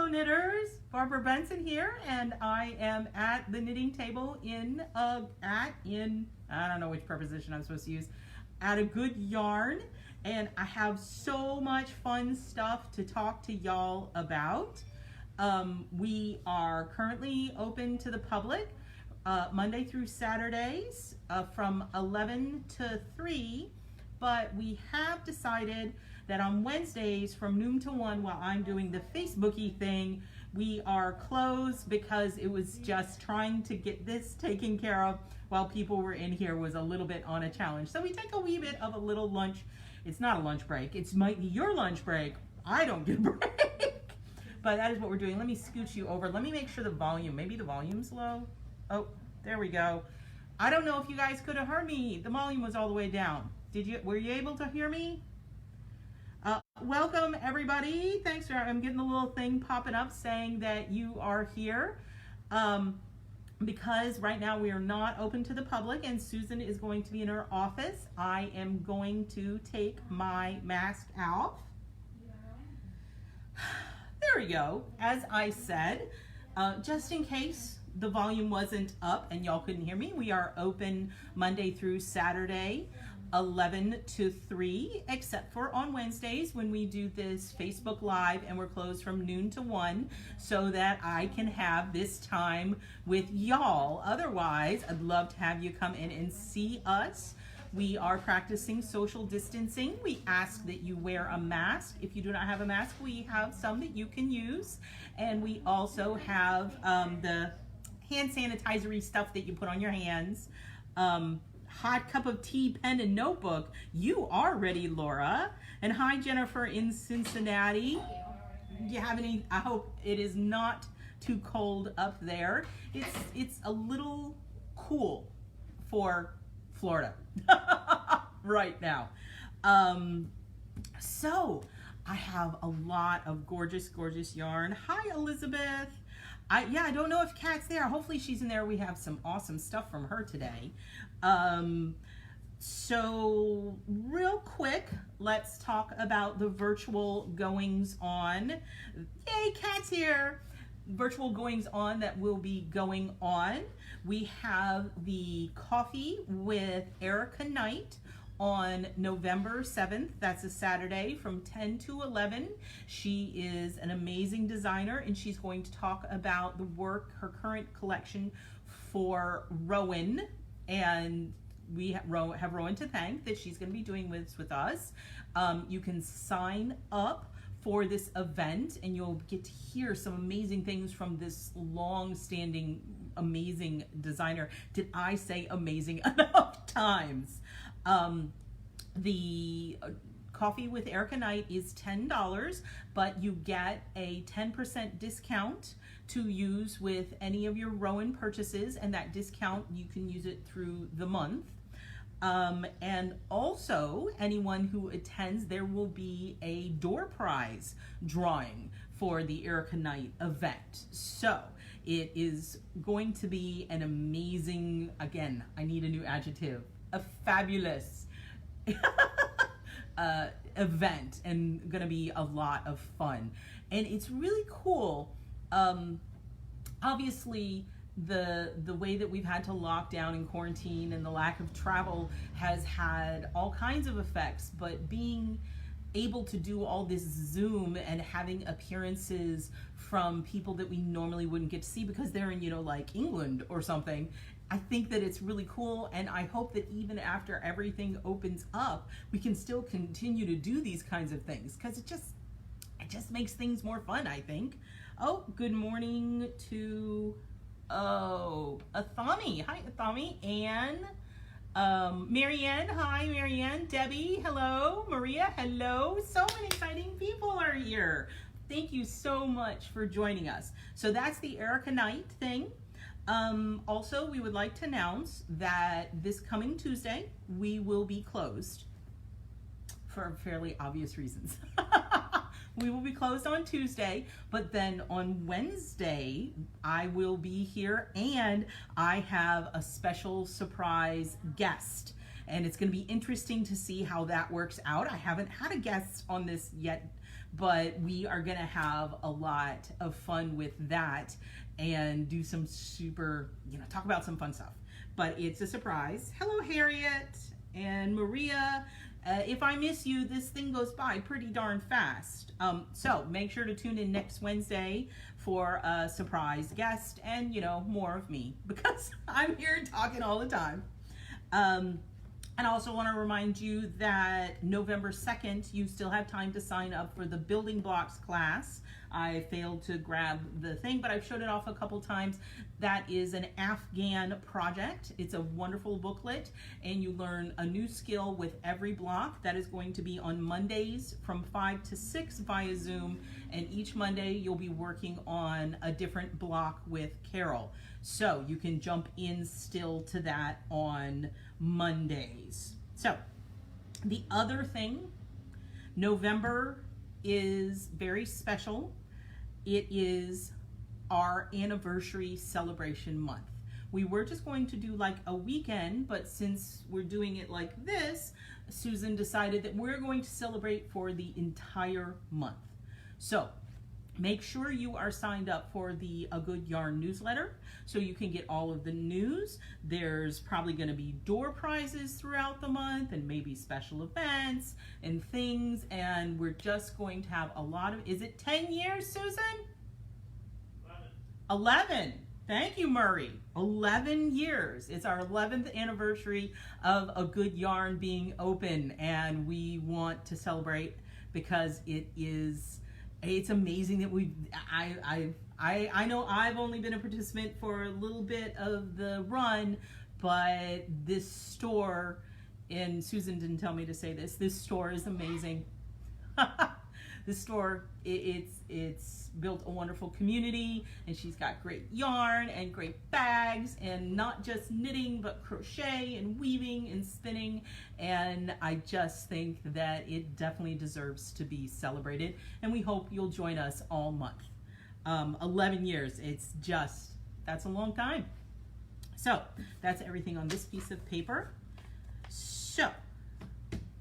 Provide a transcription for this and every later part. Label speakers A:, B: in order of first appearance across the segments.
A: Hello knitters, Barbara Benson here, and I am at the knitting table I don't know which preposition I'm supposed to use, at a good yarn, and I have so much fun stuff to talk to y'all about. We are currently open to the public Monday through Saturdays from 11 to 3, but we have decided that on Wednesdays from noon to 1, while I'm doing the Facebooky thing, we are closed because it was just trying to get this taken care of while people were in here was a little bit on a challenge. So we take a wee bit of a little lunch. It's not a lunch break. It might be your lunch break. I don't get a break. But that is what we're doing. Let me scooch you over. Let me make sure the volume, maybe the volume's low. Oh, there we go. I don't know if you guys could have heard me. The volume was all the way down. Were you able to hear me? Welcome everybody. Thanks I'm getting a little thing popping up saying that you are here. Because right now we are not open to the public and Susan is going to be in her office, I am going to take my mask off. There we go. As I said, just in case the volume wasn't up and y'all couldn't hear me, we are open Monday through Saturday, 11 to 3, except for on Wednesdays when we do this Facebook Live and we're closed from noon to 1 so that I can have this time with y'all. Otherwise, I'd love to have you come in and see us. We are practicing social distancing. We ask that you wear a mask. If you do not have a mask, we have some that you can use. And we also have the hand sanitizer-y stuff that you put on your hands. Hot cup of tea, pen, and notebook. You are ready, Laura. And hi, Jennifer in Cincinnati. Do you have any? I hope it is not too cold up there. It's a little cool for Florida right now. So I have a lot of gorgeous, gorgeous yarn. Hi, Elizabeth. I don't know if Kat's there. Hopefully she's in there. We have some awesome stuff from her today. So real quick, let's talk about the virtual goings on. Yay, Kat's here. Virtual goings on that will be going on. We have the Coffee with Erica Knight on November 7th. That's a Saturday from 10 to 11. She is an amazing designer and she's going to talk about the work, her current collection for Rowan, and we have Rowan to thank that she's going to be doing this with us. You can sign up for this event and you'll get to hear some amazing things from this long-standing amazing designer. Did I say amazing enough times? The Coffee with Erica Knight is $10, but you get a 10% discount to use with any of your Rowan purchases, and that discount you can use it through the month. And also anyone who attends, there will be a door prize drawing for the Erica Knight event. So it is going to be an amazing, again, I need a new adjective, a fabulous event, and gonna be a lot of fun. And it's really cool. Obviously the way that we've had to lock down and quarantine and the lack of travel has had all kinds of effects, but being able to do all this Zoom and having appearances from people that we normally wouldn't get to see because they're in, like England or something, I think that it's really cool, and I hope that even after everything opens up, we can still continue to do these kinds of things because it just makes things more fun, I think. Oh, good morning to Athami. Hi, Athami. Anne. Marianne. Hi, Marianne. Debbie. Hello. Maria. Hello. So many exciting people are here. Thank you so much for joining us. So that's the Erica Knight thing. Also, we would like to announce that this coming Tuesday, we will be closed for fairly obvious reasons. We will be closed on Tuesday, but then on Wednesday, I will be here and I have a special surprise guest. and it's going to be interesting to see how that works out. I haven't had a guest on this yet, but we are going to have a lot of fun with that and do some super, talk about some fun stuff. But it's a surprise. Hello, Harriet and Maria. If I miss you, this thing goes by pretty darn fast. So make sure to tune in next Wednesday for a surprise guest and, more of me, because I'm here talking all the time. And I also want to remind you that November 2nd, you still have time to sign up for the building blocks class. I failed to grab the thing, but I've showed it off a couple times. That is an Afghan project. It's a wonderful booklet, and you learn a new skill with every block. That is going to be on Mondays from 5 to 6 via Zoom, and each Monday you'll be working on a different block with Carol. So you can jump in still to that on Mondays. So the other thing, November is very special. It is our anniversary celebration month. We were just going to do like a weekend, but since we're doing it like this, Susan decided that we're going to celebrate for the entire month. So make sure you are signed up for the A Good Yarn newsletter so you can get all of the news. There's probably going to be door prizes throughout the month and maybe special events and things. And we're just going to have a lot of, is it 10 years, Susan? 11. Thank you, Murray. 11 years. It's our 11th anniversary of A Good Yarn being open, and we want to celebrate because it's amazing that I know I've only been a participant for a little bit of the run, but this store, and Susan didn't tell me to say this store is amazing. This store, it's built a wonderful community, and she's got great yarn and great bags, and not just knitting, but crochet and weaving and spinning. And I just think that it definitely deserves to be celebrated, and we hope you'll join us all month. 11 years, that's a long time. So that's everything on this piece of paper. So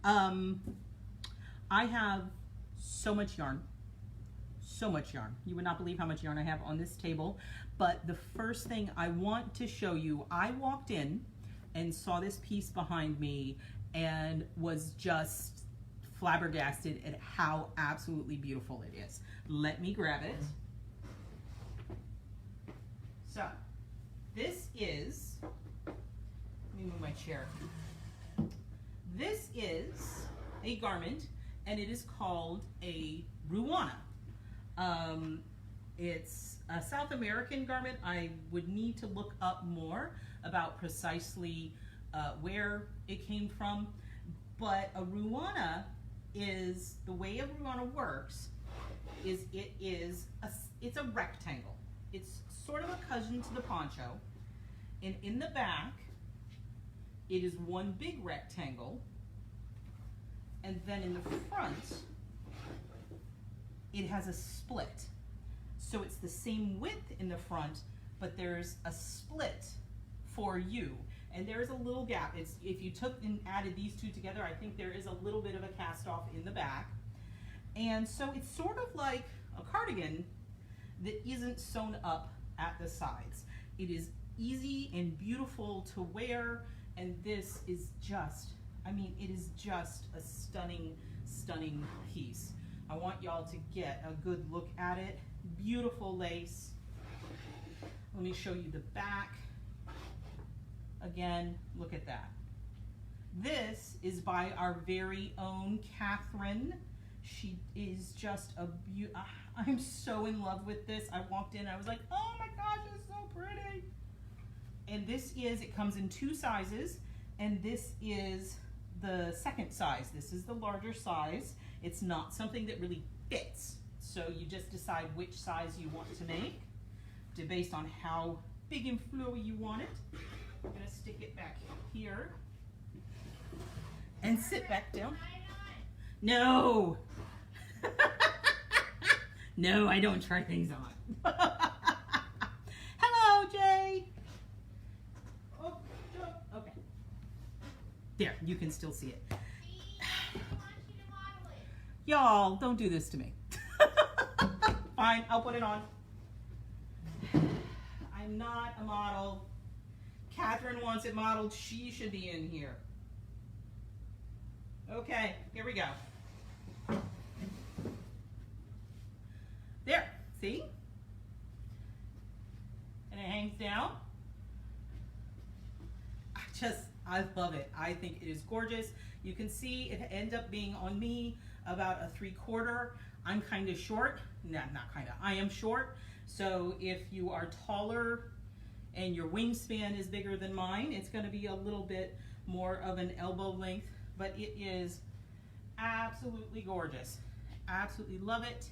A: I have so much yarn. You would not believe how much yarn I have on this table. But the first thing I want to show you, I walked in and saw this piece behind me and was just flabbergasted at how absolutely beautiful it is. Let me grab it. So this is, let me move my chair. This is a garment, and it is called a Ruana. It's a South American garment. I would need to look up more about precisely where it came from, but a Ruana is, the way a Ruana works is it's a rectangle. It's sort of a cousin to the poncho, and in the back it is one big rectangle, and then in the front it has a split. So it's the same width in the front, but there's a split for you. And there is a little gap. If you took and added these two together, I think there is a little bit of a cast off in the back. And so it's sort of like a cardigan that isn't sewn up at the sides. It is easy and beautiful to wear, and this is just, I mean, it is just a stunning, stunning piece. I want y'all to get a good look at it. Beautiful lace. Let me show you the back. Again, look at that. This is by our very own Catherine. She is just a beauty. I'm so in love with this. I walked in, I was like, oh my gosh, it's so pretty. And this is, it comes in 2 sizes, and this is the second size. This is the larger size. It's not something that really fits. So you just decide which size you want to make, based on how big and flowy you want it. I'm gonna stick it back here and sit back down. No. No, I don't try things on. Hello, Jay. Oh, okay. There, you can still see it. Y'all, don't do this to me. Fine, I'll put it on. I'm not a model. Catherine wants it modeled. She should be in here. Okay, here we go. There, see? And it hangs down. I love it. I think it is gorgeous. You can see it ends up being on me about a 3/4. I'm kind of short. No, not kind of. I am short. So if you are taller and your wingspan is bigger than mine, it's going to be a little bit more of an elbow length, but it is absolutely gorgeous. Absolutely love it.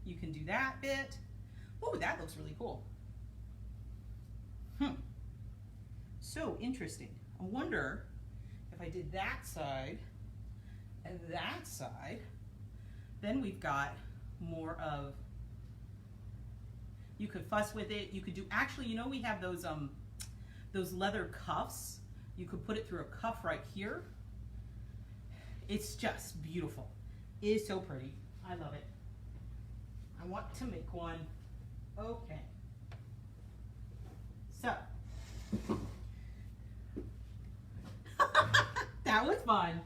A: You can do that bit. Oh, that looks really cool. So interesting. I wonder if I did that side and that side, then we've got more of, you could fuss with it. You could do, actually, you know, we have those leather cuffs. You could put it through a cuff right here. It's just beautiful. It is so pretty. I love it. I want to make one. Okay. So. That was fun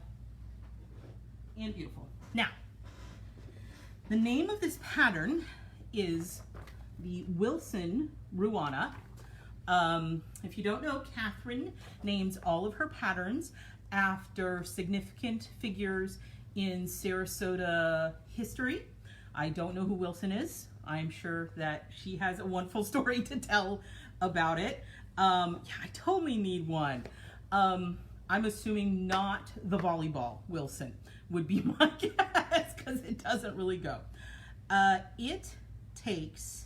A: and beautiful. Now, the name of this pattern is the Wilson Ruana. If you don't know, Catherine names all of her patterns after significant figures in Sarasota history. I don't know who Wilson is. I'm sure that she has a wonderful story to tell about it. Yeah, I totally need one. I'm assuming not the volleyball Wilson would be my guess, because it doesn't really go. It takes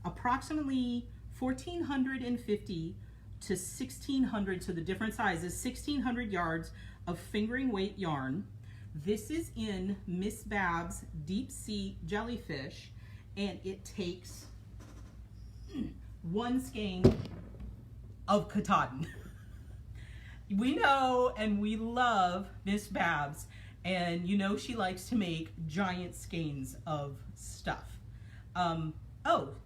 A: approximately 1,450 to 1,600, so the different sizes, 1,600 yards of fingering weight yarn. This is in Miss Bab's Deep Sea Jellyfish, and it takes one skein of Katahdin. We know and we love Miss Babs, and you know she likes to make giant skeins of stuff. Oh,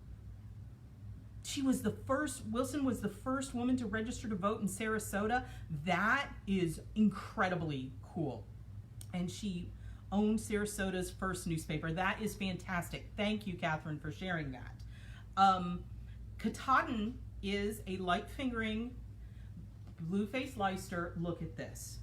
A: she was the first, Wilson was the first woman to register to vote in Sarasota. That is incredibly cool. And she owned Sarasota's first newspaper. That is fantastic. Thank you, Catherine, for sharing that. Katahdin is a light fingering blue-faced Leicester. Look at this.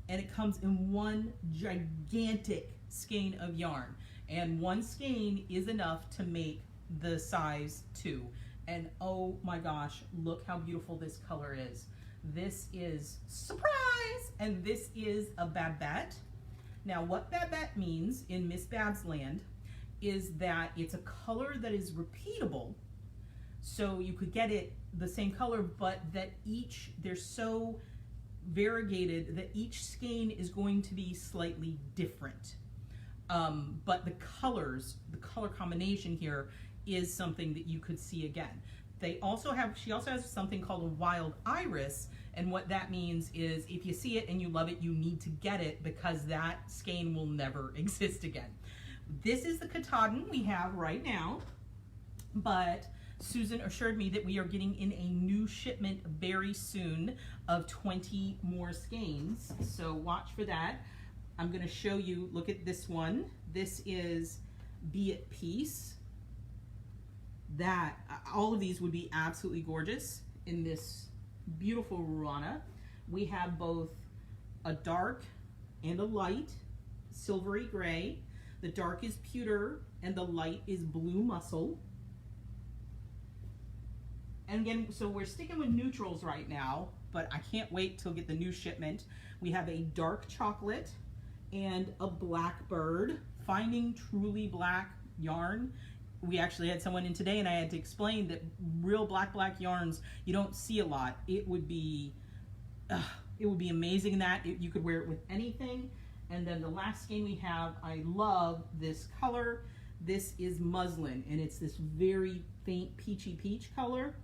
A: And it comes in one gigantic skein of yarn. And one skein is enough to make the size 2. And oh my gosh, look how beautiful this color is. This is, surprise, and this is a babette. Now what babette means in Miss Bab's land is that it's a color that is repeatable. So you could get it the same color, but that they're so variegated that each skein is going to be slightly different. But the color combination here is something that you could see again. She also has something called a wild iris, and what that means is if you see it and you love it, you need to get it, because that skein will never exist again. This is the Katahdin we have right now, but Susan assured me that we are getting in a new shipment very soon of 20 more skeins, so watch for that. I'm going to show you, look at this one. This is Be at Peace. All of these would be absolutely gorgeous in this beautiful Ruana. We have both a dark and a light silvery gray. The dark is pewter and the light is blue mussel. And again, so we're sticking with neutrals right now, but I can't wait till get the new shipment. We have a dark chocolate and a blackbird, finding truly black yarn. We actually had someone in today and I had to explain that real black yarns you don't see a lot. It would be amazing that you could wear it with anything. And then the last skein we have, I love this color. This is muslin, and it's this very faint peachy peach color.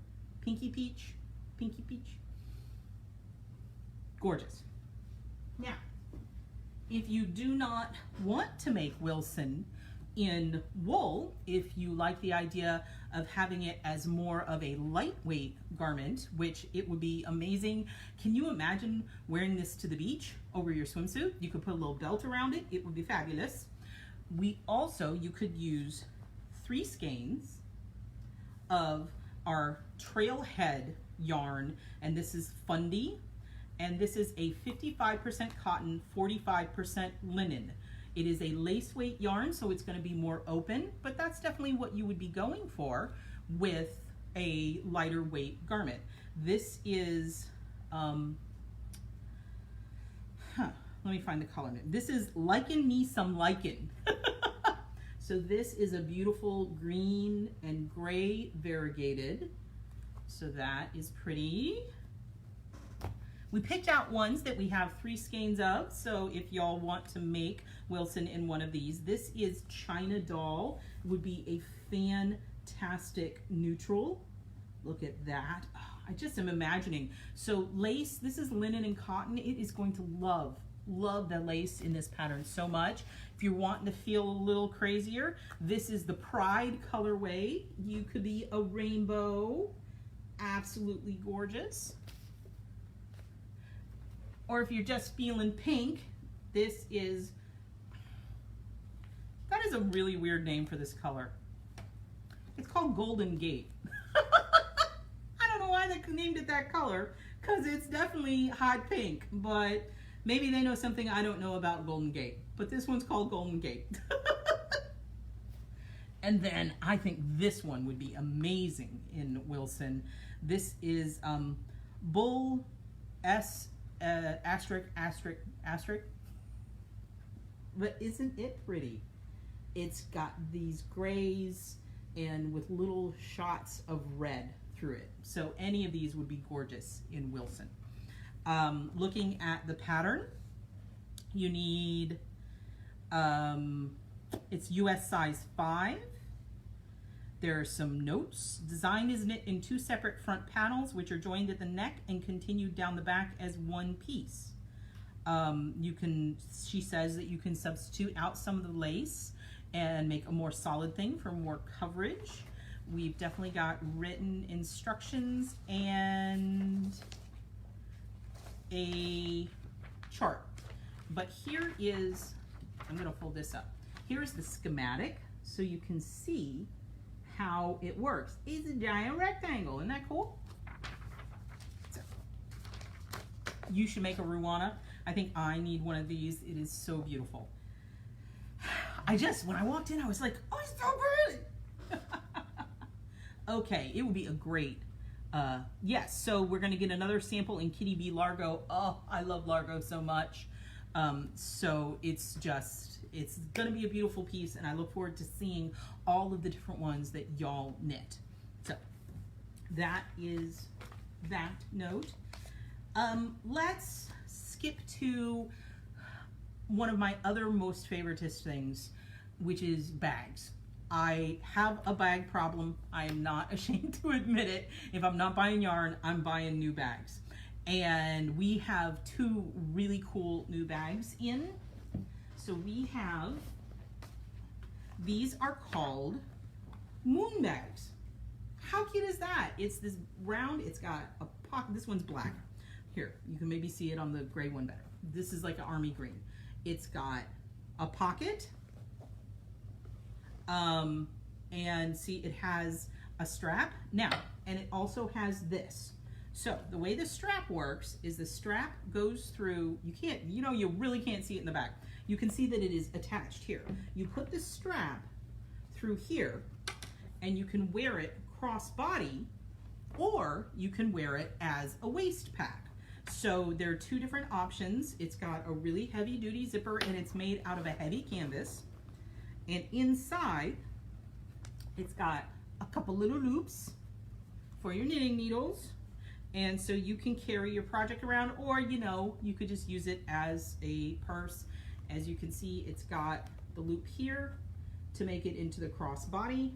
A: pinky peach, pinky peach. Gorgeous. Now, if you do not want to make Wilson in wool, if you like the idea of having it as more of a lightweight garment, which it would be amazing. Can you imagine wearing this to the beach over your swimsuit? You could put a little belt around it. It would be fabulous. You could use 3 skeins of our Trailhead yarn, and this is Fundy, and this is a 55% cotton, 45% linen. It is a lace weight yarn, so it's going to be more open, but that's definitely what you would be going for with a lighter weight garment. This is, let me find the color. This is Lichen Me Some Lichen. So this is a beautiful green and gray variegated. So that is pretty. We picked out ones that we have 3 skeins of, so if y'all want to make Wilson in one of these, this is China Doll. It would be a fantastic neutral. Look at that. Oh, I just am imagining. So lace, this is linen and cotton. It is going to love the lace in this pattern so much. If you're wanting to feel a little crazier, this is the Pride colorway. You could be a rainbow. Absolutely gorgeous. Or if you're just feeling pink, that is a really weird name for this color. It's called Golden Gate. I don't know why they named it that color, because it's definitely hot pink, but maybe they know something I don't know about Golden Gate. But this one's called Golden Gate. And then I think this one would be amazing in Wilson. This is Bull S asterisk. But isn't it pretty? It's got these grays and with little shots of red through it. So any of these would be gorgeous in Wilson. Looking at the pattern, you need, it's US size 5. There are some notes. Design is knit in 2 separate front panels, which are joined at the neck and continued down the back as one piece. She says that you can substitute out some of the lace and make a more solid thing for more coverage. We've definitely got written instructions and a chart. But here is, I'm gonna fold this up. Here's the schematic so you can see how it works. It's a giant rectangle, isn't that cool? So, you should make a Ruana. I think I need one of these. It is so beautiful. When I walked in, I was like, oh, it's so pretty. Okay, it would be a great, yes, so we're gonna get another sample in Kitty B Largo. Oh, I love Largo so much. So it's gonna be a beautiful piece, and I look forward to seeing all of the different ones that y'all knit. So that is that note. Let's skip to one of my other most favoritist things, which is bags. I have a bag problem. I am not ashamed to admit it. If I'm not buying yarn, I'm buying new bags. And we have 2 really cool new bags in. So we have, these are called moon bags. How cute is that? It's this round, it's got a pocket. This one's black. Here, you can maybe see it on the gray one better. This is like an army green. It's got a pocket, and see, it has a strap now, and it also has this. So the way the strap works is the strap goes through, you really can't see it in the back. You can see that it is attached here. You put the strap through here, and you can wear it cross body, or you can wear it as a waist pack. So there are 2 different options. It's got a really heavy duty zipper, and it's made out of a heavy canvas. And inside, it's got a couple little loops for your knitting needles. And so you can carry your project around, or you could just use it as a purse. As you can see, it's got the loop here to make it into the cross body.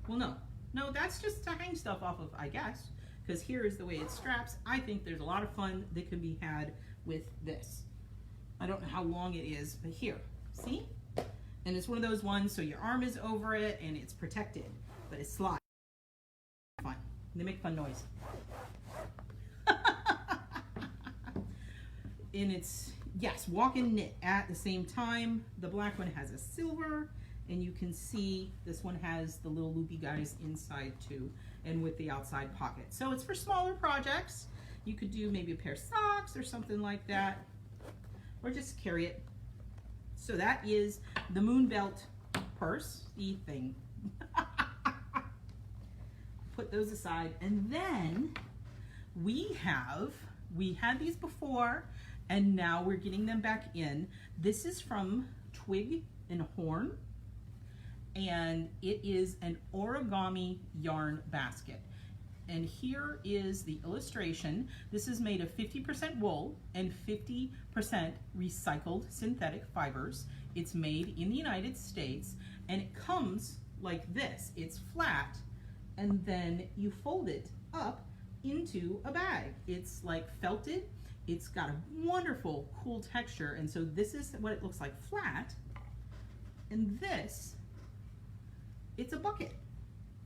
A: Well, no, No, that's just to hang stuff off of, I guess, because here is the way it straps. I think there's a lot of fun that can be had with this. I don't know how long it is, but here, see? And it's one of those ones so your arm is over it and it's protected, but it slides. Fun. They make fun noise. And it's, yes, walk and knit at the same time. The black one has a silver, and you can see this one has the little loopy guys inside too, and with the outside pocket. So it's for smaller projects. You could do maybe a pair of socks or something like that, or just carry it. So that is the Moon Belt purse, the thing. Put those aside, and then we had these before, and now we're getting them back in. This is from Twig and Horn, and it is an origami yarn basket. And here is the illustration. This is made of 50% wool and 50% recycled synthetic fibers. It's made in the United States, and it comes like this. It's flat, and then you fold it up into a bag. It's like felted. It's got a wonderful, cool texture, and so this is what it looks like flat. And this, it's a bucket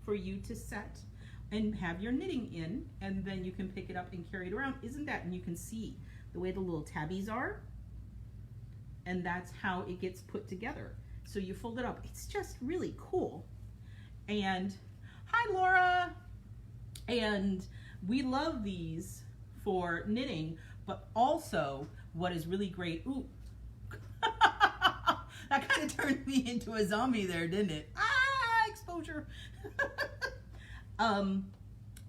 A: for you to set and have your knitting in, and then you can pick it up and carry it around. Isn't that, and you can see the way the little tabbies are, and that's how it gets put together. So you fold it up. It's just really cool. And hi, Laura. And we love these for knitting, but also what is really great, ooh, that kind of turned me into a zombie there, didn't it? Ah, exposure.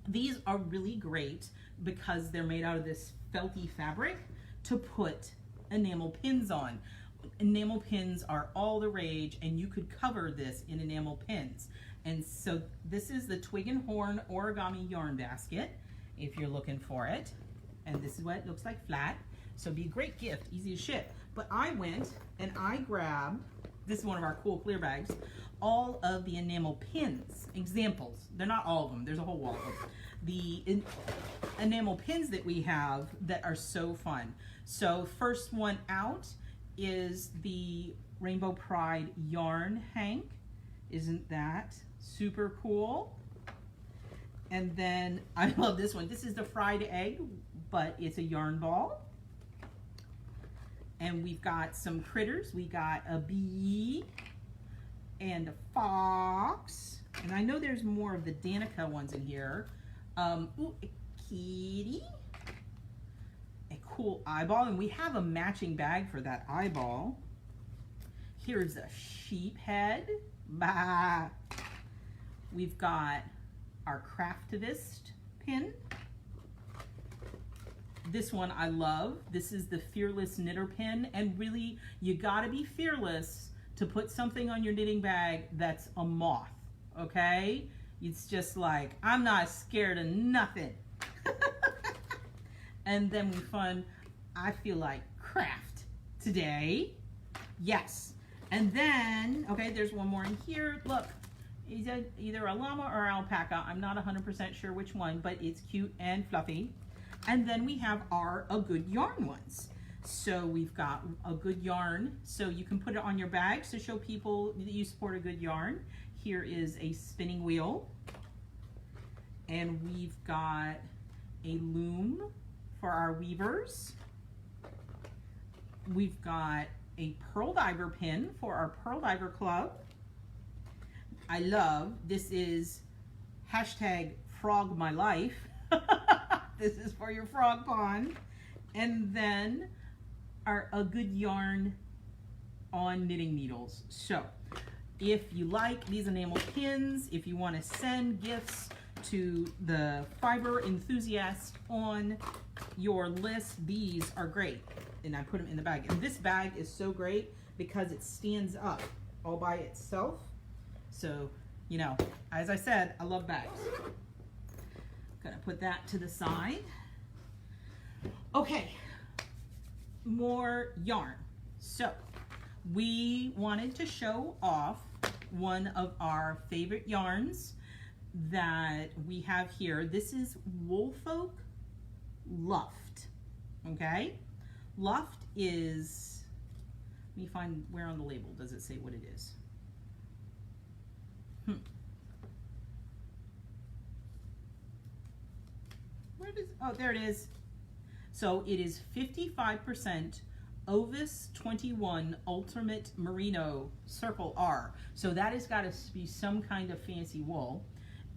A: These are really great because they're made out of this felty fabric to put enamel pins on. Enamel pins are all the rage, and you could cover this in enamel pins. And so this is the Twig and Horn origami yarn basket, if you're looking for it. And this is what it looks like flat. So it'd be a great gift, easy to ship. But I went and I grabbed, this is one of our cool clear bags, all of the enamel pins, examples. They're not all of them, there's a whole wall of them. The enamel pins that we have that are so fun. So first one out is the Rainbow Pride yarn hank. Isn't that super cool? And then I love this one. This is the fried egg, but it's a yarn ball. And we've got some critters. We got a bee and a fox. And I know there's more of the Danica ones in here. Ooh, a kitty. A cool eyeball. And we have a matching bag for that eyeball. Here's a sheep head. Bah. We've got our Craftivist pin. This one I love. This is the Fearless Knitter pin, and really you gotta be fearless to put something on your knitting bag that's a moth, okay? It's just like, I'm not scared of nothing. And then we fun, I feel like craft today. Yes. And then, okay, there's one more in here. Look, it's either a llama or alpaca. I'm not 100% sure which one, but it's cute and fluffy. And then we have our A Good Yarn ones. So we've got A Good Yarn, so you can put it on your bags to show people that you support A Good Yarn. Here is a spinning wheel. And we've got a loom for our weavers. We've got a Pearl Diver pin for our Pearl Diver Club. I love, this is hashtag frog my life. This is for your frog pond. And then our A Good Yarn on knitting needles. So if you like these enamel pins, if you want to send gifts to the fiber enthusiast on your list, these are great. And I put them in the bag. And this bag is so great because it stands up all by itself. So, you know, as I said, I love bags. Gonna put that to the side. Okay, more yarn. So we wanted to show off one of our favorite yarns. that we have here, this is Woolfolk Luft, okay? Luft is, let me find where on the label does it say what it is. Where does, oh, there it is. So it is 55% Ovis 21 Ultimate Merino Circle R. So that has got to be some kind of fancy wool.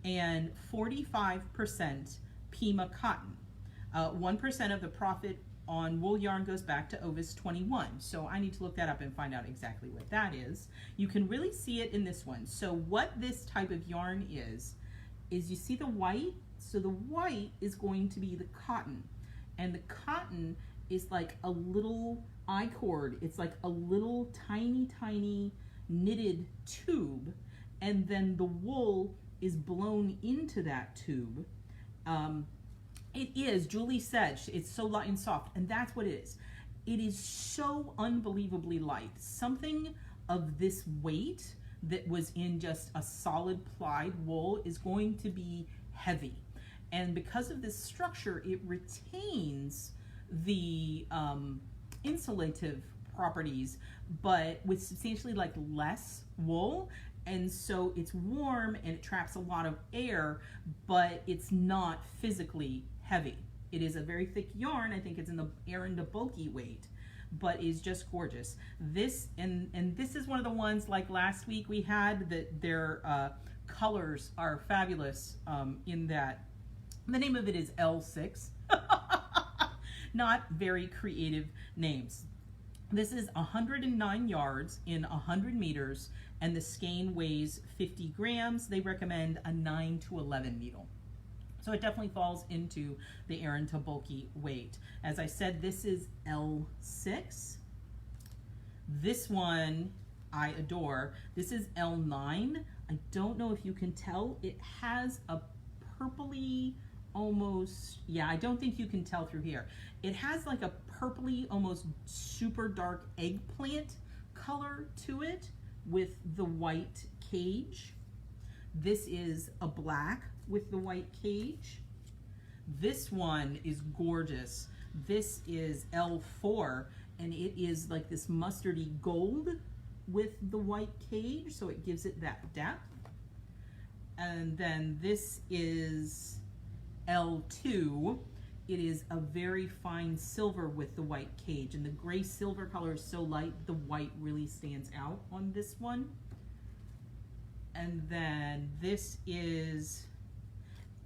A: And 45% Pima cotton. 1% of the profit on wool yarn goes back to Ovis 21. So I need to look that up and find out exactly what that is. You can really see it in this one. So what this type of yarn is you see the white? So the white is going to be the cotton. And the cotton is like a little I-cord. It's like a little tiny, tiny knitted tube. And then the wool is blown into that tube. It is, Julie said, it's so light and soft, and that's what it is. It is so unbelievably light. Something of this weight that was in just a solid plied wool is going to be heavy. And because of this structure, it retains the insulative properties, but with substantially like less wool. And so it's warm and it traps a lot of air, but it's not physically heavy. It is a very thick yarn. I think it's in the Aran to bulky weight, but is just gorgeous. This and this is one of the ones like last week we had that their colors are fabulous in that. The name of it is L6. Not very creative names. This is 109 yards in 100 meters, and the skein weighs 50 grams. They recommend a 9 to 11 needle. So it definitely falls into the Aran to bulky weight. As I said, this is L6. This one I adore. This is L9. I don't know if you can tell. It has a purpley, almost, yeah, I don't think you can tell through here. It has like a purpley, almost super dark eggplant color to it with the white cage. This is a black with the white cage. This one is gorgeous. This is L4, and it is like this mustardy gold with the white cage, so it gives it that depth. And then this is L2. It is a very fine silver with the white cage, and the gray silver color is so light the white really stands out on this one. And then this is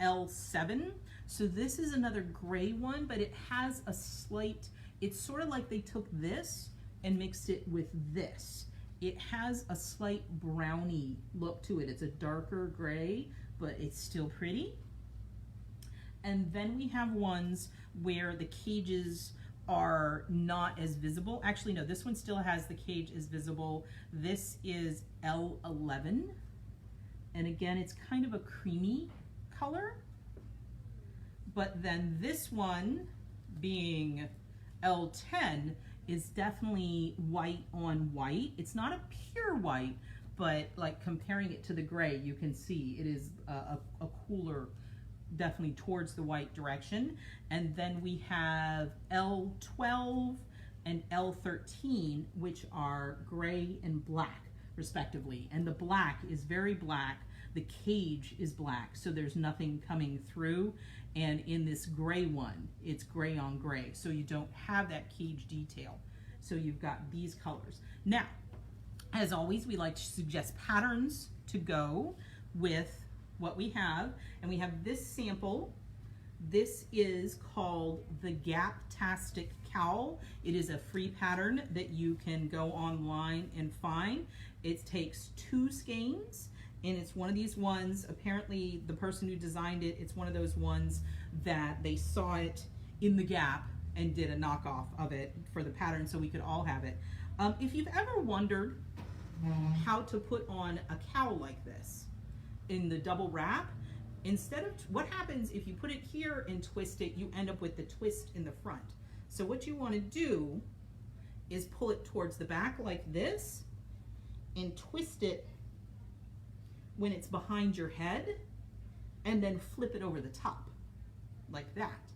A: L7. So this is another gray one, but it has a slight, it's sort of like they took this and mixed it with this. It has a slight browny look to it. It's a darker gray, but it's still pretty. And then we have ones where the cages are not as visible. Actually, no, this one still has the cage is visible. This is L11. And again, it's kind of a creamy color. But then this one, being L10, is definitely white on white. It's not a pure white, but like comparing it to the gray, you can see it is a cooler, definitely towards the white direction. And then we have L12 and L13, which are gray and black respectively. And the black is very black. The cage is black, so there's nothing coming through. And in this gray one, it's gray on gray, so you don't have that cage detail. So you've got these colors. Now, as always, we like to suggest patterns to go with what we have. And we have this sample. This is called the Gap-tastic Cowl. It is a free pattern that you can go online and find. It takes 2 skeins. And it's one of these ones, apparently the person who designed it, it's one of those ones that they saw it in the Gap and did a knockoff of it for the pattern so we could all have it. If you've ever wondered how to put on a cowl like this in the double wrap, instead of, what happens if you put it here and twist it, you end up with the twist in the front. So what you want to do is pull it towards the back like this and twist it when it's behind your head, and then flip it over the top like that.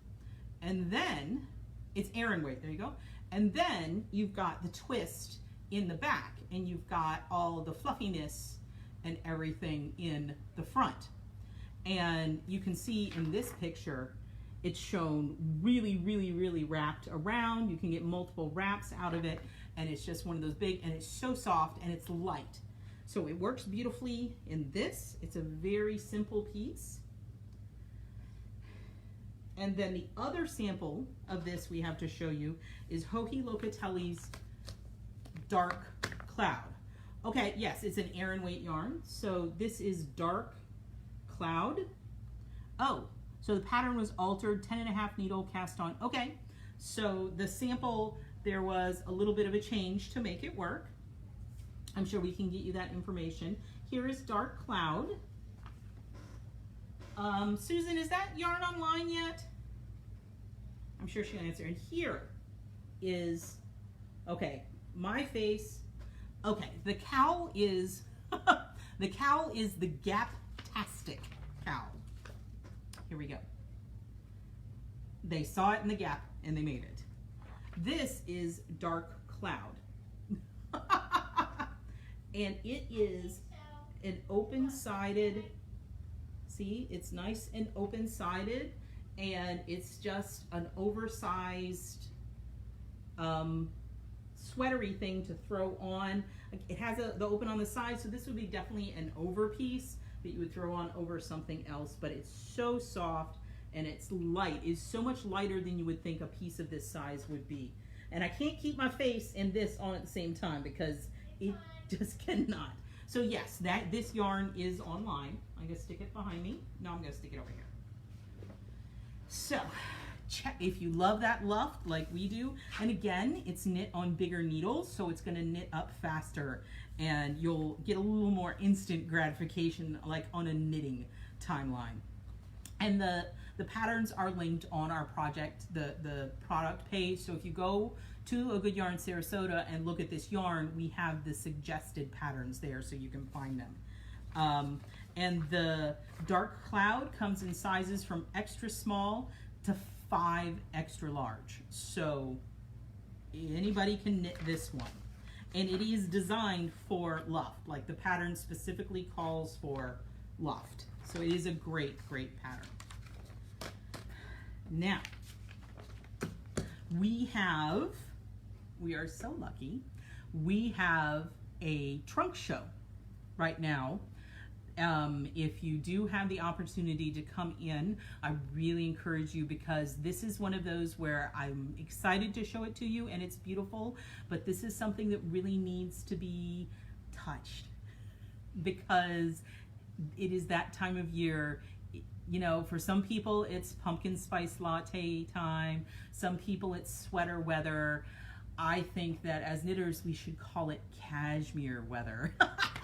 A: And then it's Aran weight, there you go. And then you've got the twist in the back, and you've got all the fluffiness and everything in the front. And you can see in this picture, it's shown really, really, really wrapped around. You can get multiple wraps out of it, and it's just one of those big, and it's so soft and it's light. So it works beautifully in this. It's a very simple piece. And then the other sample of this we have to show you is Joji Locatelli's Dark Cloud. Okay, yes, it's an Aran weight yarn. So this is Dark Cloud. Oh, so the pattern was altered, 10.5 needle cast on. Okay, so the sample, there was a little bit of a change to make it work. I'm sure we can get you that information. Here is Dark Cloud. Susan, is that yarn online yet? I'm sure she'll answer. And here is, okay, my face. Okay, the cowl is, the cowl is the Gap-tastic cowl. Here we go. They saw it in the Gap and they made it. This is Dark Cloud. And it is an open-sided, see, it's nice and open-sided, and it's just an oversized sweatery thing to throw on. It has the open on the side, so this would be definitely an over piece that you would throw on over something else, but it's so soft and it's light. It's so much lighter than you would think a piece of this size would be. And I can't keep my face and this on at the same time because it just cannot. So yes, this yarn is online. I'm gonna stick it behind me. No, I'm gonna stick it over here. So check if you love that luft like we do. And again, it's knit on bigger needles, so it's gonna knit up faster and you'll get a little more instant gratification like on a knitting timeline. And the patterns are linked on our project, the product page. So if you go to A Good Yarn Sarasota and look at this yarn, we have the suggested patterns there so you can find them. And the Dark Cloud comes in sizes from extra small to 5 extra large. So anybody can knit this one. And it is designed for luft, like the pattern specifically calls for luft. So it is a great, great pattern. Now, we are so lucky, we have a trunk show right now. If you do have the opportunity to come in, I really encourage you because this is one of those where I'm excited to show it to you and it's beautiful, but this is something that really needs to be touched because it is that time of year. You know, for some people it's pumpkin spice latte time, some people it's sweater weather. I think that as knitters we should call it cashmere weather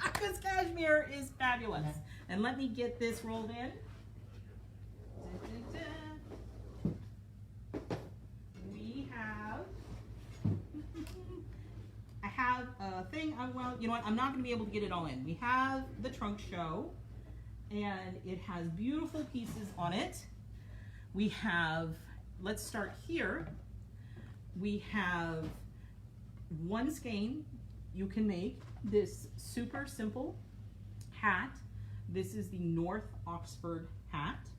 A: because cashmere is fabulous. And let me get this rolled in. We have, I have a thing, well, you know what, I'm not going to be able to get it all in. We have the trunk show. And it has beautiful pieces on it. We have, let's start here. We have one skein. You can make this super simple hat. This is the North Oxford hat.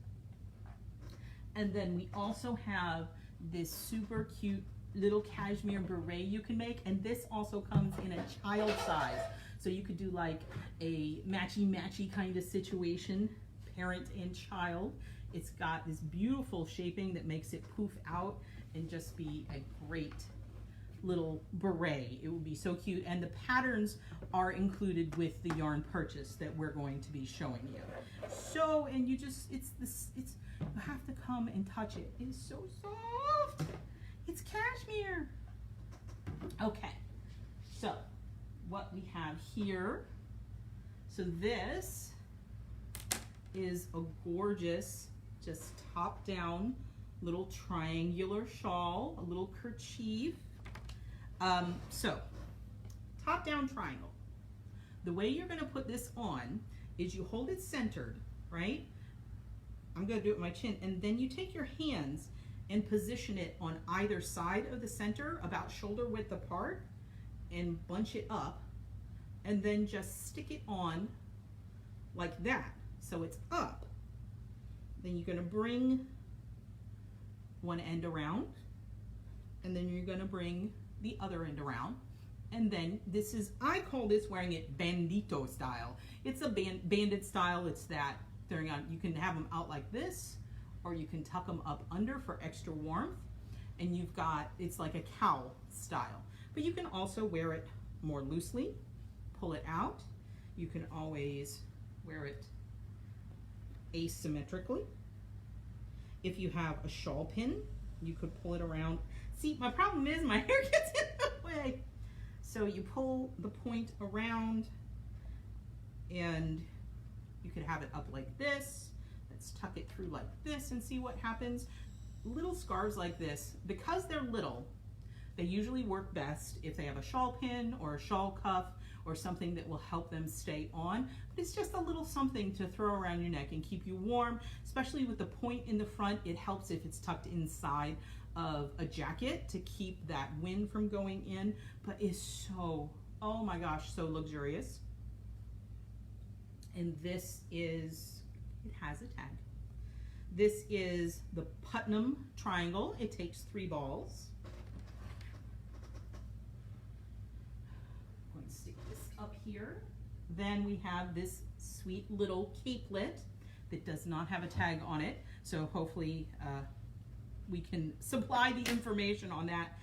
A: And then we also have this super cute little cashmere beret you can make. And this also comes in a child size. So you could do like a matchy-matchy kind of situation, parent and child. It's got this beautiful shaping that makes it poof out and just be a great little beret. It would be so cute. And the patterns are included with the yarn purchase that we're going to be showing you. So, and you just, you have to come and touch it. It is so soft. It's cashmere. Okay, so what we have here. So this is a gorgeous, just top down little triangular shawl, a little kerchief. So top down triangle. The way you're going to put this on is you hold it centered, right? I'm gonna do it with my chin. And then you take your hands and position it on either side of the center, about shoulder width apart, and bunch it up, and then just stick it on like that, so it's up. Then you're gonna bring one end around, and then you're gonna bring the other end around. And then this is, I call this wearing it bandito style. It's a bandit style. It's that you can have them out like this, or you can tuck them up under for extra warmth. And you've got, it's like a cowl style. But you can also wear it more loosely, pull it out. You can always wear it asymmetrically. If you have a shawl pin, you could pull it around. See, my problem is my hair gets in the way. So you pull the point around, and you could have it up like this. Let's tuck it through like this and see what happens. Little scarves like this, because they're little, they usually work best if they have a shawl pin or a shawl cuff or something that will help them stay on. But it's just a little something to throw around your neck and keep you warm, especially with the point in the front. It helps if it's tucked inside of a jacket to keep that wind from going in, but is so, oh my gosh, so luxurious. And this is, it has a tag. This is the Putnam triangle. It takes 3 balls. I'm going to stick this up here. Then we have this sweet little capelet that does not have a tag on it. So hopefully we can supply the information on that.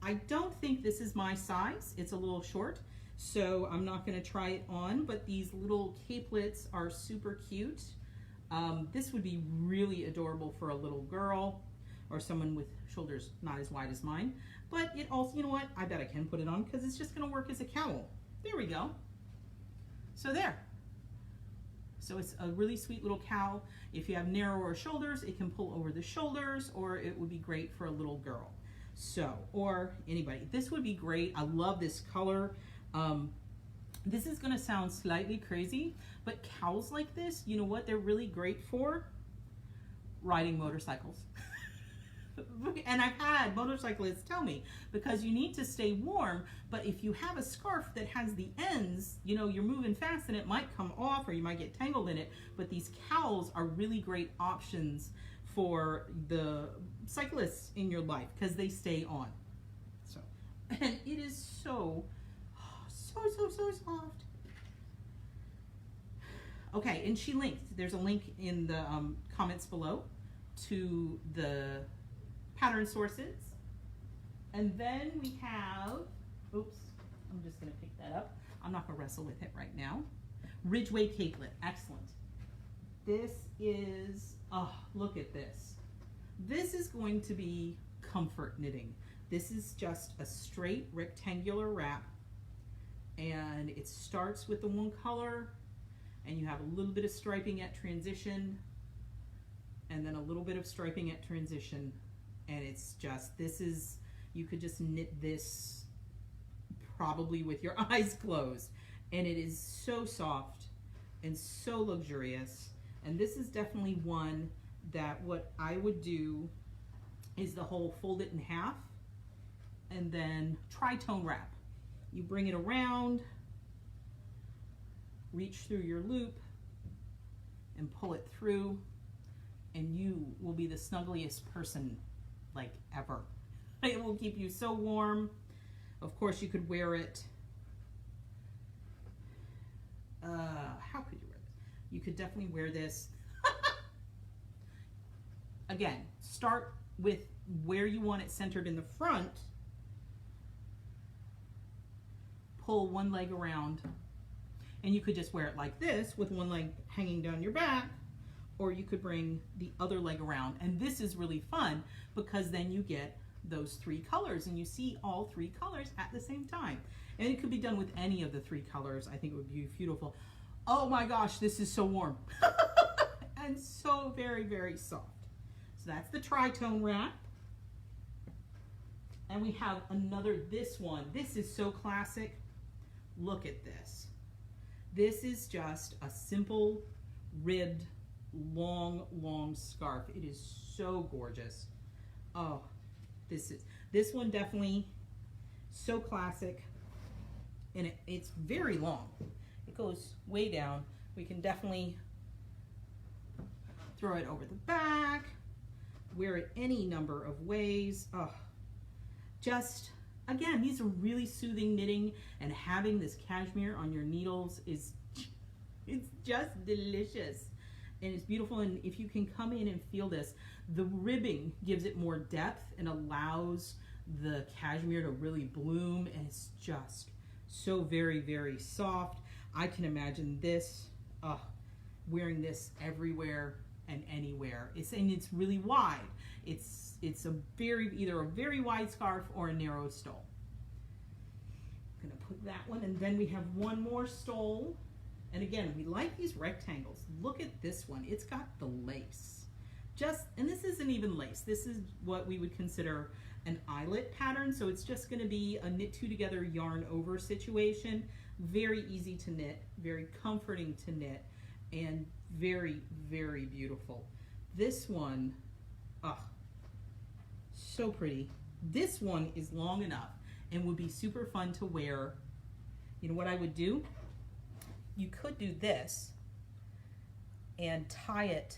A: I don't think this is my size. It's a little short, so I'm not going to try it on, but these little capelets are super cute. This would be really adorable for a little girl or someone with shoulders not as wide as mine. But it also, you know what? I bet I can put it on because it's just going to work as a cowl. There we go. So there. So it's a really sweet little cowl. If you have narrower shoulders, it can pull over the shoulders, or it would be great for a little girl. So, or anybody. This would be great. I love this color. This is gonna sound slightly crazy, but cowls like this, you know what they're really great for? Riding motorcycles. And I've had motorcyclists tell me, because you need to stay warm, but if you have a scarf that has the ends, you know, you're moving fast and it might come off or you might get tangled in it, but these cowls are really great options for the cyclists in your life because they stay on. So, and it is so soft. Okay, and she linked, there's a link in the comments below to the pattern sources. And then we have, oops, I'm just gonna pick that up. I'm not gonna wrestle with it right now. Ridgeway capelet, excellent. This is, oh, look at this. This is going to be comfort knitting. This is just a straight rectangular wrap, and it starts with the one color, and you have a little bit of striping at transition, and then a little bit of striping at transition, and it's just, this is, you could just knit this probably with your eyes closed, and it is so soft and so luxurious. And this is definitely one that what I would do is the whole fold it in half and then tritone wrap. You bring it around, reach through your loop and pull it through, and you will be the snuggliest person like ever. It will keep you so warm. Of course you could wear it, how could you wear this? You could definitely wear this. Again, start with where you want it centered in the front, pull one leg around, and you could just wear it like this with one leg hanging down your back, or you could bring the other leg around. And this is really fun because then you get those 3 colors and you see all 3 colors at the same time. And it could be done with any of the 3 colors. I think it would be beautiful. Oh my gosh, this is so warm. And so very, very soft. So that's the tritone wrap. And we have another, this one. This is so classic. Look at this. This is just a simple ribbed long scarf. It is so gorgeous. Oh, this one definitely so classic, and it's very long. It goes way down. We can definitely throw it over the back, wear it any number of ways. Oh, just, again, these are really soothing knitting, and having this cashmere on your needles is, it's just delicious. And it's beautiful, and if you can come in and feel this, the ribbing gives it more depth and allows the cashmere to really bloom, and it's just so very soft. I can imagine this, wearing this everywhere and anywhere. It's really wide. It's either a very wide scarf or a narrow stole. I'm gonna put that one, and then we have one more stole. And again, we like these rectangles. Look at this one. It's got the lace. And this isn't even lace. This is what we would consider an eyelet pattern. So it's just gonna be a knit two together yarn over situation. Very easy to knit, very comforting to knit, and very beautiful. This one, so pretty. This one is long enough and would be super fun to wear. You know what I would do? You could do this and tie it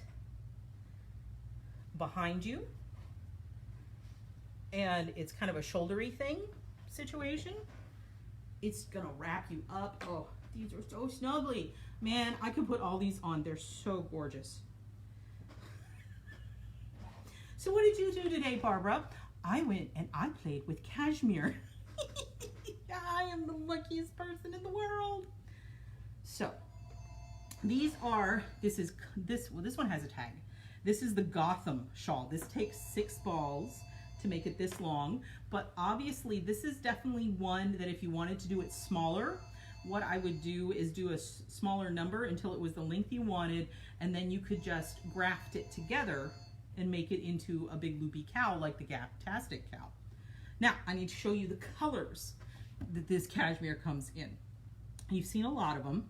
A: behind you, and it's kind of a shouldery thing situation. It's gonna wrap you up. Oh, these are so snuggly. Man, I could put all these on. They're so gorgeous. So what did you do today, Barbara? I went and I played with cashmere. I am the luckiest person in the world. So this one has a tag. This is the Gotham shawl. This takes 6 balls to make it this long, but obviously this is definitely one that if you wanted to do it smaller, what I would do is do a smaller number until it was the length you wanted, and then you could just graft it together and make it into a big loopy cowl like the Gaptastic cowl. Now I need to show you the colors that this cashmere comes in. You've seen a lot of them.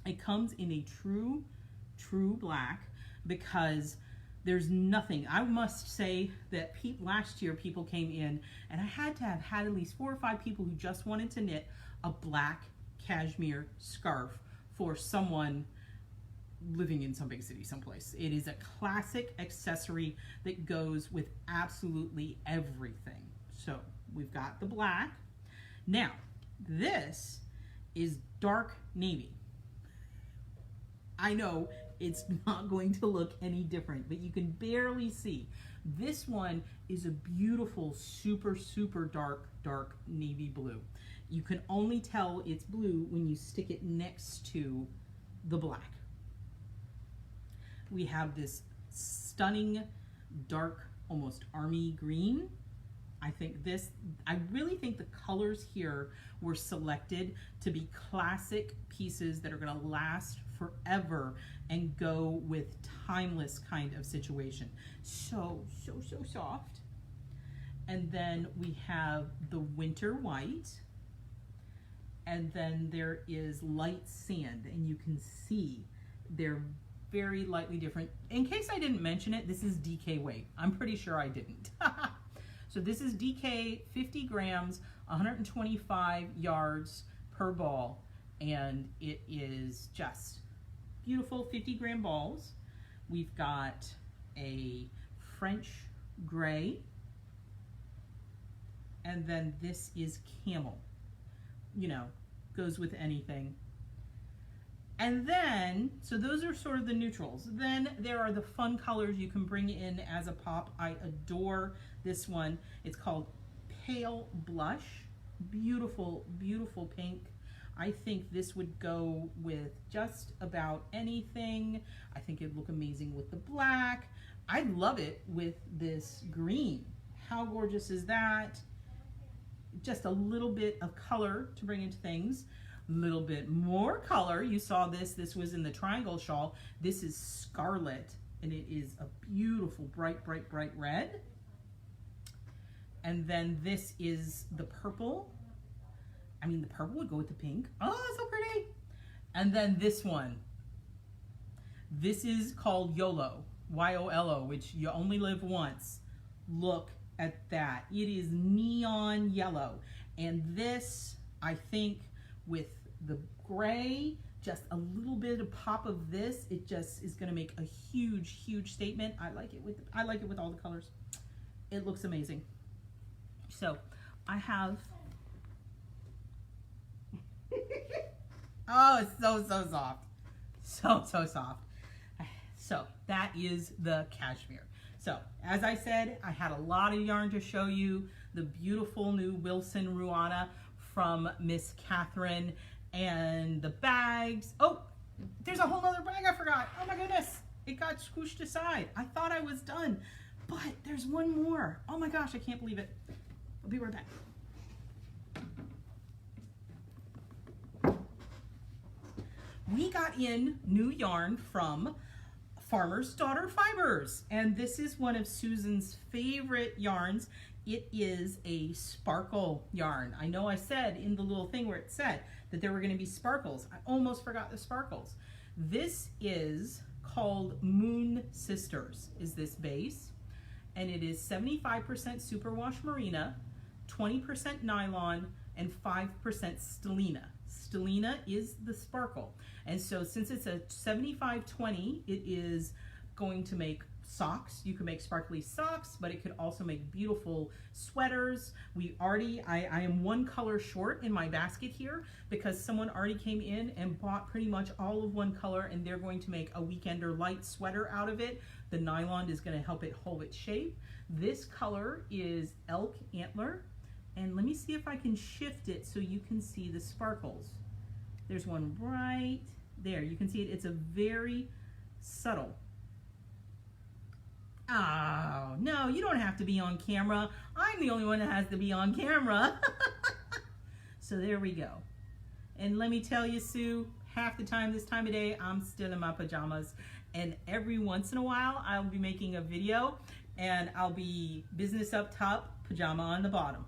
A: It comes in a true black, because there's nothing. I must say that last year people came in, and I had to have had at least 4 or 5 people who just wanted to knit a black cashmere scarf for someone living in some big city someplace. It is a classic accessory that goes with absolutely everything. So we've got the black. Now this is dark navy. I know it's not going to look any different, but you can barely see. This one is a beautiful, super dark navy blue. You can only tell it's blue when you stick it next to the black. We have this stunning, dark, almost army green. I really think the colors here were selected to be classic pieces that are gonna last forever and go with timeless kind of situation. So soft. And then we have the winter white, and then there is light sand, and you can see they're very lightly different. In case I didn't mention it, this is DK weight. I'm pretty sure I didn't. So this is DK, 50 grams, 125 yards per ball, and it is just beautiful 50-gram balls. We've got a French gray, and then this is camel. You know, goes with anything. And then, so those are sort of the neutrals. Then there are the fun colors you can bring in as a pop. I adore this one. It's called Pale Blush. Beautiful pink. I think this would go with just about anything. I think it'd look amazing with the black. I love it with this green. How gorgeous is that? Just a little bit of color to bring into things. Little bit more color. You saw this was in the triangle shawl. This is scarlet, and it is a beautiful bright red. And then this is the purple. I mean, the purple would go with the pink. Oh, so pretty. And then this one. This is called YOLO, Y-O-L-O, which you only live once. Look at that. It is neon yellow. And this, I think, with the gray, just a little bit of pop of this, it just is going to make a huge, huge statement. I like it with all the colors. It looks amazing. So I have, oh, it's so soft. So soft. So that is the cashmere. So as I said, I had a lot of yarn to show you. The beautiful new Wilson Ruana from Miss Catherine, and the bags. Oh, there's a whole other bag I forgot. Oh my goodness, it got squished aside. I thought I was done, but there's one more. Oh my gosh, I can't believe it. I'll be right back. We got in new yarn from Farmer's Daughter Fibers, and this is one of Susan's favorite yarns. It is a sparkle yarn. I know I said in the little thing where it said that there were going to be sparkles. I almost forgot the sparkles. This is called Moon Sisters, is this base, and it is 75% superwash merino, 20% nylon, and 5% stellina. Stellina is the sparkle. And so since it's a 75-20, it is going to make socks. You can make sparkly socks, but it could also make beautiful sweaters. I am one color short in my basket here because someone already came in and bought pretty much all of one color, and they're going to make a weekender light sweater out of it. The nylon is going to help it hold its shape. This color is elk antler. And let me see if I can shift it so you can see the sparkles. There's one right there. You can see it. It's a very subtle. Oh, no, you don't have to be on camera. I'm the only one that has to be on camera. So there we go. And let me tell you, Sue, half the time this time of day, I'm still in my pajamas. And every once in a while, I'll be making a video and I'll be business up top, pajama on the bottom.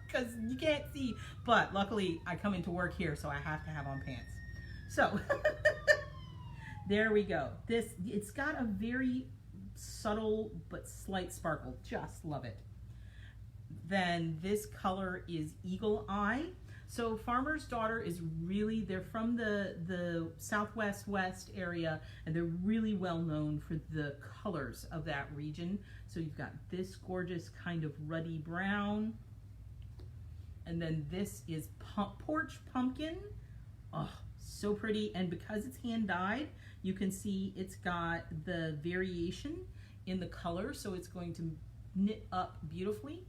A: Because you can't see, but luckily I come into work here, so I have to have on pants. So there we go. It's got a very subtle but slight sparkle. Just love it. Then this color is Eagle Eye. So Farmer's Daughter is really, they're from the Southwest West area, and they're really well known for the colors of that region. So you've got this gorgeous kind of ruddy brown, and then this is Porch Pumpkin. Oh, so pretty. And because it's hand dyed, you can see it's got the variation in the color, so it's going to knit up beautifully.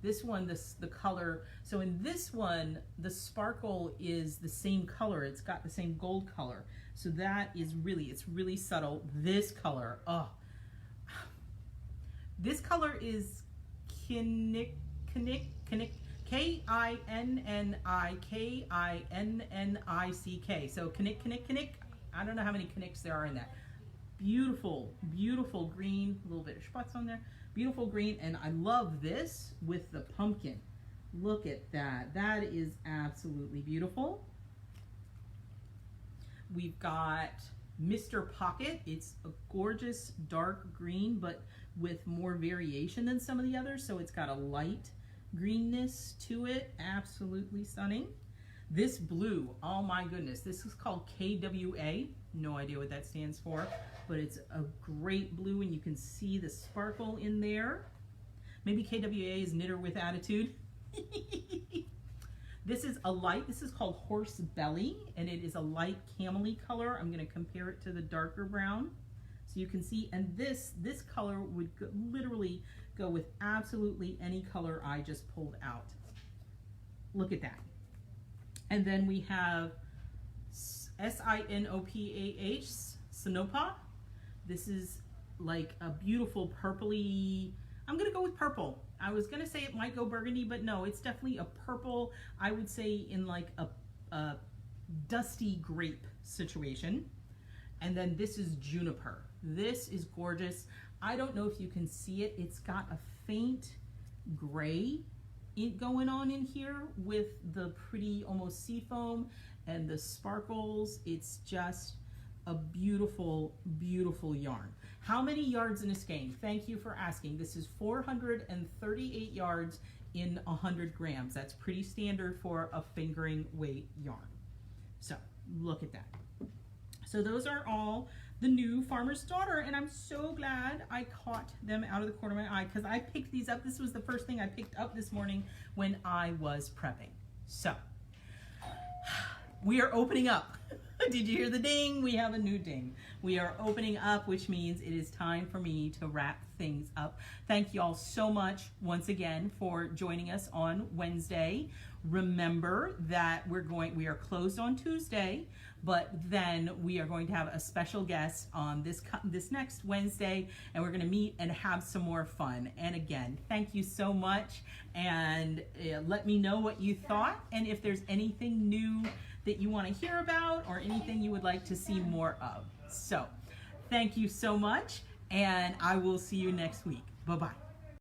A: This one, the color, so in this one, the sparkle is the same color. It's got the same gold color. So that is really, it's really subtle. This color, oh. This color is K-I-N-N-I-K-I-N-N-I-C-K. So Kinnick. I don't know how many Kinnicks there are in that. Beautiful, beautiful green, a little bit of spots on there. Beautiful green, and I love this with the pumpkin. Look at that. That is absolutely beautiful. We've got Mr. Pocket. It's a gorgeous dark green, but with more variation than some of the others, so it's got a light greenness to it. Absolutely stunning. This blue, oh my goodness, this is called KWA. No idea what that stands for, but it's a great blue, and you can see the sparkle in there. Maybe KWA is Knitter with Attitude. This is a light, this is called Horse Belly, and it is a light camely color. I'm going to compare it to the darker brown. So you can see, and this color would literally go with absolutely any color I just pulled out. Look at that. And then we have S-I-N-O-P-A-H, Sinopa. This is like a beautiful purpley, I'm gonna go with purple. I was gonna say it might go burgundy, but no, it's definitely a purple, I would say in like a dusty grape situation. And then this is Juniper. This is gorgeous. I don't know if you can see it. It's got a faint gray going on in here with the pretty almost seafoam and the sparkles. It's just a beautiful, beautiful yarn. How many yards in a skein? Thank you for asking. This is 438 yards in 100 grams. That's pretty standard for a fingering weight yarn. So look at that. So those are all the new Farmer's Daughter, and I'm so glad I caught them out of the corner of my eye because I picked these up. This was the first thing I picked up this morning when I was prepping. So we are opening up. Did you hear the ding? We have a new ding. We are opening up, which means it is time for me to wrap things up. Thank you all so much once again for joining us on Wednesday. Remember that we are closed on Tuesday, but then we are going to have a special guest on this next Wednesday, and we're going to meet and have some more fun. And again, thank you so much, and let me know what you thought, and if there's anything new that you want to hear about or anything you would like to see more of. So thank you so much, and I will see you next week. Bye-bye.